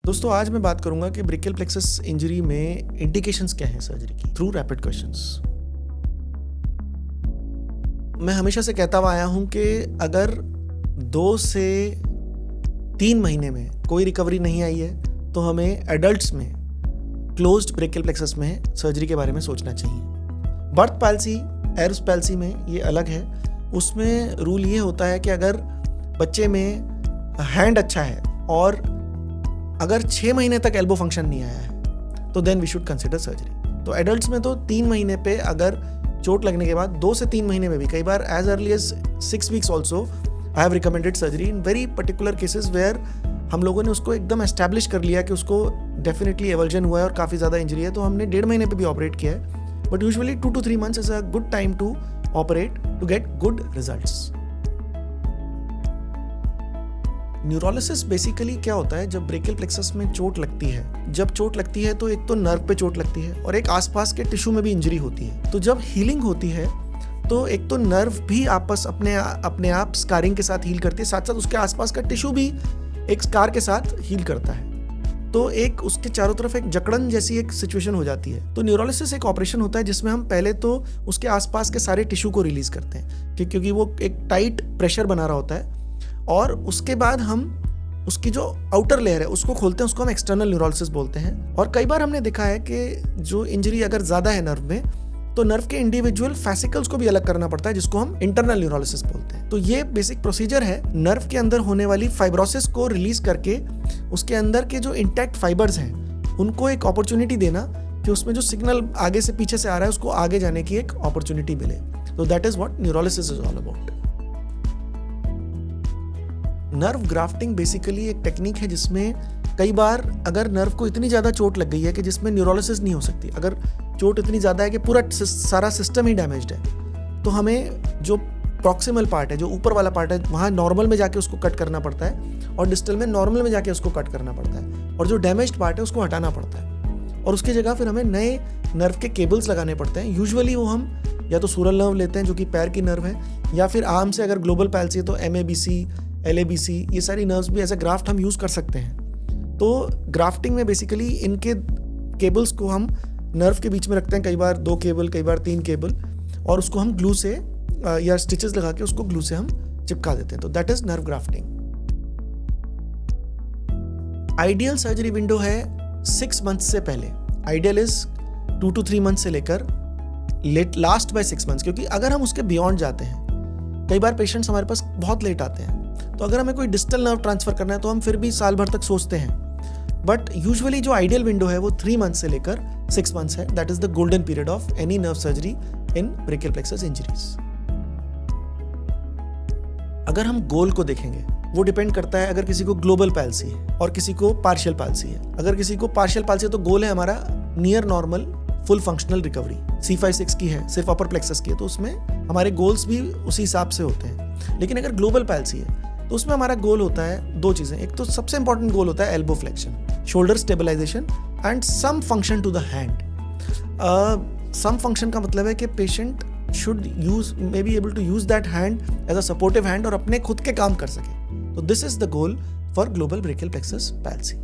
दोस्तों आज मैं बात करूंगा कि ब्रेकियल प्लेक्सस इंजरी में इंडिकेशंस क्या हैं सर्जरी की थ्रू रैपिड क्वेश्चंस। मैं हमेशा से कहता हुआ आया हूं कि अगर 2 से 3 महीने में कोई रिकवरी नहीं आई है तो हमें एडल्ट्स में क्लोज्ड ब्रेकियल प्लेक्सस में सर्जरी के बारे में सोचना चाहिए। बर्थ पैल्सी, एरोस पैल्सी में ये अलग है। उसमें रूल ये होता है कि अगर बच्चे में हैंड अच्छा है और अगर 6 महीने तक एल्बो फंक्शन नहीं आया है तो then we should consider surgery. तो एडल्ट्स में तो 3 महीने पे अगर चोट लगने के बाद 2 से 3 महीने में भी, कई बार as early as 6 weeks also I have recommended surgery in very particular cases where हम लोगों ने उसको एकदम एस्टैब्लिश कर लिया कि उसको डेफिनेटली एवल्जन हुआ है और काफ़ी ज़्यादा इंजरी है, तो हमने 1.5 महीने पे भी ऑपरेट किया है। But usually 2 to 3 months is a good time to operate to get good results. Neurolysis basically क्या होता है, जब ब्रेकियल प्लेक्सस में चोट लगती है, जब चोट लगती है तो एक तो नर्व पे चोट लगती है और एक आसपास के टिश्यू में भी इंजरी होती है। तो जब हीलिंग होती है तो एक तो नर्व भी आपस अपने आप स्कारिंग के साथ हील करती है, साथ साथ उसके आसपास का टिश्यू भी एक स्कार के साथ हील करता है। तो एक उसके चारों तरफ एक जकड़न जैसी एक सिचुएशन हो जाती है। तो न्यूरोलिसिस एक ऑपरेशन होता है जिसमें हम पहले तो उसके आसपास के सारे टिश्यू को रिलीज करते हैं क्योंकि वो एक टाइट प्रेशर बना रहा होता है, और उसके बाद हम उसकी जो आउटर लेयर है उसको खोलते हैं, उसको हम एक्सटर्नल न्यूरोलिसिस बोलते हैं। और कई बार हमने देखा है कि जो इंजरी अगर ज़्यादा है नर्व में तो नर्व के इंडिविजुअल फैसिकल्स को भी अलग करना पड़ता है, जिसको हम इंटरनल न्यूरोलिसिस बोलते हैं। तो ये बेसिक प्रोसीजर है नर्व के अंदर होने वाली फाइब्रोसिस को रिलीज करके उसके अंदर के जो इंटैक्ट फाइबर्स हैं उनको एक अपॉर्चुनिटी देना कि उसमें जो सिग्नल आगे से पीछे से आ रहा है उसको आगे जाने की एक अपॉर्चुनिटी मिले। तो that is what neurolysis is all about. Nerve grafting basically एक टेक्निक है जिसमें कई बार अगर नर्व को इतनी ज़्यादा चोट लग गई है कि जिसमें न्यूरोलिसिस नहीं हो सकती, अगर चोट इतनी ज़्यादा है कि पूरा सारा सिस्टम ही डैमेज्ड है, तो हमें जो प्रॉक्सिमल पार्ट है, जो ऊपर वाला पार्ट है, वहाँ नॉर्मल में जाके उसको कट करना पड़ता है और डिस्टल में नॉर्मल में जाके उसको कट करना पड़ता है, और जो डैमेज्ड पार्ट है उसको हटाना पड़ता है, और उसकी जगह फिर हमें नए नर्व के केबल्स लगाने पड़ते हैं। यूजुअली वो हम या तो सूरल नर्व लेते हैं जो कि पैर की नर्व है, या फिर आर्म से अगर ग्लोबल पैल्सी है तो MABC, LABC, ये सारी नर्व्स भी एज अ ग्राफ्ट हम यूज़ कर सकते हैं। तो ग्राफ्टिंग में बेसिकली इनके केबल्स को हम नर्व के बीच में रखते हैं, कई बार 2 केबल, कई बार 3 केबल, और उसको हम ग्लू से या स्टिचेस लगा के उसको ग्लू से हम चिपका देते हैं। तो that is nerve grafting. Ideal surgery window है 6 months से पहले। आइडियल इज 2 to 3 months से लेकर लास्ट बाय 6 months, क्योंकि अगर हम उसके बियॉन्ड जाते हैं, कई बार पेशेंट्स हमारे पास बहुत लेट आते हैं, तो अगर हमें कोई डिस्टल नर्व ट्रांसफर करना है तो हम फिर भी साल भर तक सोचते हैं। बट यूजुअली जो आइडियल विंडो है वो 3 months से लेकर 6 months है। That is the golden period of any nerve surgery in brachial plexus injuries. अगर हम गोल को देखेंगे, वो डिपेंड करता है अगर किसी को ग्लोबल पैल्सी है और किसी को पार्शियल पैल्सी है। अगर किसी को पार्शियल पैल्सी है तो गोल है हमारा near normal full functional recovery. C5-6 की है, सिर्फ अपर प्लेक्सस की है, तो उसमें हमारे गोल्स भी उसी हिसाब से होते हैं। लेकिन अगर ग्लोबल पैल्सी है तो उसमें हमारा गोल होता है 2 चीज़ें। एक तो सबसे इंपॉर्टेंट गोल होता है elbow flexion, shoulder stabilization and some function to the hand. Some function का मतलब है कि patient should may be able to use that hand as a supportive hand और अपने खुद के काम कर सके। तो this is the goal for global brachial plexus palsy.